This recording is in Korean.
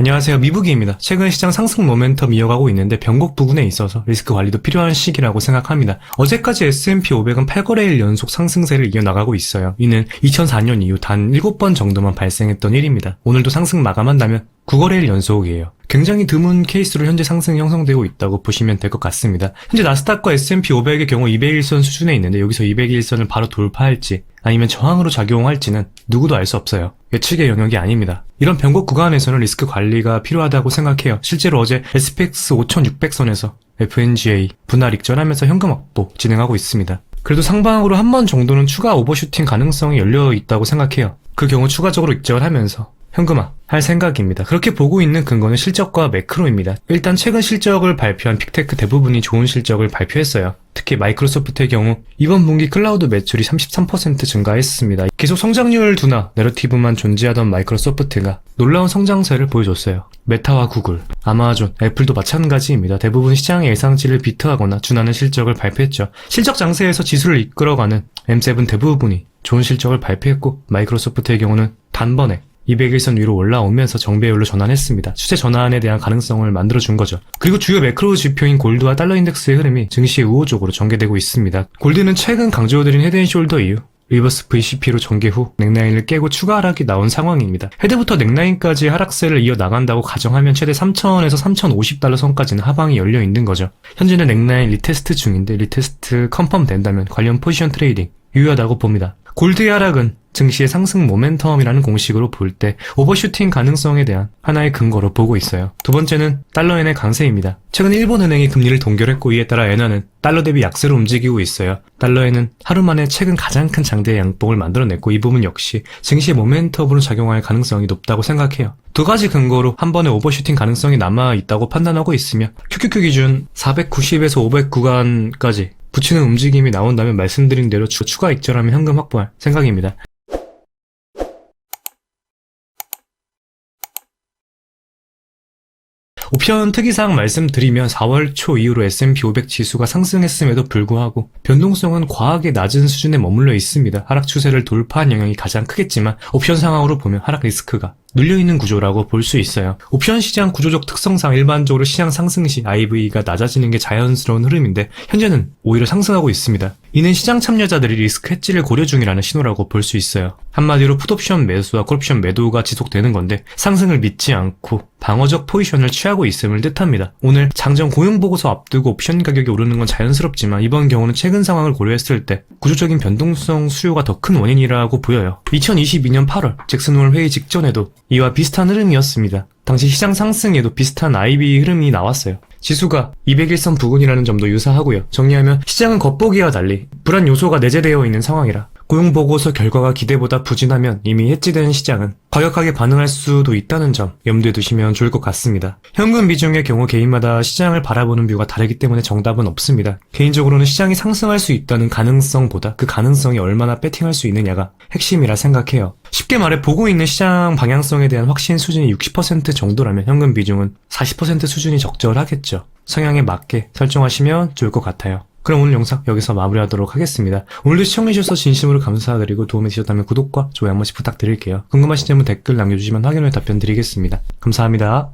안녕하세요, 미부기입니다. 최근 시장 상승 모멘텀 이어가고 있는데 변곡 부근에 있어서 리스크 관리도 필요한 시기라고 생각합니다. 어제까지 S&P 500은 8거래일 연속 상승세를 이어나가고 있어요. 이는 2004년 이후 단 7번 정도만 발생했던 일입니다. 오늘도 상승 마감한다면 9거래일 연속이에요. 굉장히 드문 케이스로 현재 상승이 형성되고 있다고 보시면 될 것 같습니다. 현재 나스닥과 S&P 500의 경우 200일선 수준에 있는데 여기서 200일선을 바로 돌파할지 아니면 저항으로 작용할지는 누구도 알 수 없어요. 예측의 영역이 아닙니다. 이런 변곡 구간에서는 리스크 관리가 필요하다고 생각해요. 실제로 어제 SPX 5600선에서 FNGA 분할 익절하면서 현금 확보 진행하고 있습니다. 그래도 상방으로 한 번 정도는 추가 오버슈팅 가능성이 열려 있다고 생각해요. 그 경우 추가적으로 익절을 하면서 현금화 할 생각입니다. 그렇게 보고 있는 근거는 실적과 매크로입니다. 일단 최근 실적을 발표한 빅테크 대부분이 좋은 실적을 발표했어요. 특히 마이크로소프트의 경우 이번 분기 클라우드 매출이 33% 증가했습니다. 계속 성장률 둔화 내러티브만 존재하던 마이크로소프트가 놀라운 성장세를 보여줬어요. 메타와 구글, 아마존, 애플도 마찬가지입니다. 대부분 시장의 예상치를 비트하거나 준하는 실적을 발표했죠. 실적 장세에서 지수를 이끌어가는 M7 대부분이 좋은 실적을 발표했고 마이크로소프트의 경우는 단번에 200일선 위로 올라오면서 정배율로 전환했습니다. 추세 전환에 대한 가능성을 만들어준 거죠. 그리고 주요 매크로 지표인 골드와 달러 인덱스의 흐름이 증시에 우호적으로 전개되고 있습니다. 골드는 최근 강조해드린 헤드앤숄더 이후 리버스 VCP로 전개 후 넥라인을 깨고 추가 하락이 나온 상황입니다. 헤드부터 넥라인까지 하락세를 이어나간다고 가정하면 최대 3,000에서 3,050달러 선까지는 하방이 열려 있는 거죠. 현재는 넥라인 리테스트 중인데 리테스트 컨펌 된다면 관련 포지션 트레이딩 유효하다고 봅니다. 골드의 하락은 증시의 상승 모멘텀이라는 공식으로 볼 때 오버슈팅 가능성에 대한 하나의 근거로 보고 있어요. 두 번째는 달러엔의 강세입니다. 최근 일본은행이 금리를 동결했고 이에 따라 엔화는 달러 대비 약세로 움직이고 있어요. 달러엔은 하루 만에 최근 가장 큰 장대의 양봉을 만들어냈고 이 부분 역시 증시의 모멘텀으로 작용할 가능성이 높다고 생각해요. 두 가지 근거로 한 번의 오버슈팅 가능성이 남아있다고 판단하고 있으며 QQQ 기준 490에서 500 구간까지 붙이는 움직임이 나온다면 말씀드린 대로 추가 익절하면 현금 확보할 생각입니다. 옵션 특이사항 말씀드리면 4월 초 이후로 S&P 500 지수가 상승했음에도 불구하고 변동성은 과하게 낮은 수준에 머물러 있습니다. 하락 추세를 돌파한 영향이 가장 크겠지만 옵션 상황으로 보면 하락 리스크가 눌려있는 구조라고 볼 수 있어요. 옵션 시장 구조적 특성상 일반적으로 시장 상승 시 IV가 낮아지는 게 자연스러운 흐름인데 현재는 오히려 상승하고 있습니다. 이는 시장 참여자들이 리스크 해지를 고려 중이라는 신호라고 볼 수 있어요. 한마디로 풋옵션 매수와 콜옵션 매도가 지속되는 건데 상승을 믿지 않고 방어적 포지션을 취하고 있음을 뜻합니다. 오늘 장전 고용보고서 앞두고 옵션 가격이 오르는 건 자연스럽지만 이번 경우는 최근 상황을 고려했을 때 구조적인 변동성 수요가 더 큰 원인이라고 보여요. 2022년 8월 잭슨홀 회의 직전에도 이와 비슷한 흐름이었습니다. 당시 시장 상승에도 비슷한 IB 흐름이 나왔어요. 지수가 200일선 부근이라는 점도 유사하고요. 정리하면 시장은 겉보기와 달리 불안 요소가 내재되어 있는 상황이라 고용보고서 결과가 기대보다 부진하면 이미 해지된 시장은 과격하게 반응할 수도 있다는 점 염두에 두시면 좋을 것 같습니다. 현금 비중의 경우 개인마다 시장을 바라보는 뷰가 다르기 때문에 정답은 없습니다. 개인적으로는 시장이 상승할 수 있다는 가능성보다 그 가능성이 얼마나 배팅할 수 있느냐가 핵심이라 생각해요. 쉽게 말해 보고 있는 시장 방향성에 대한 확신 수준이 60% 정도라면 현금 비중은 40% 수준이 적절하겠죠. 성향에 맞게 설정하시면 좋을 것 같아요. 그럼 오늘 영상 여기서 마무리하도록 하겠습니다. 오늘도 시청해주셔서 진심으로 감사드리고 도움이 되셨다면 구독과 좋아요 한 번씩 부탁드릴게요. 궁금하신 점은 댓글 남겨주시면 확인 후에 답변 드리겠습니다. 감사합니다.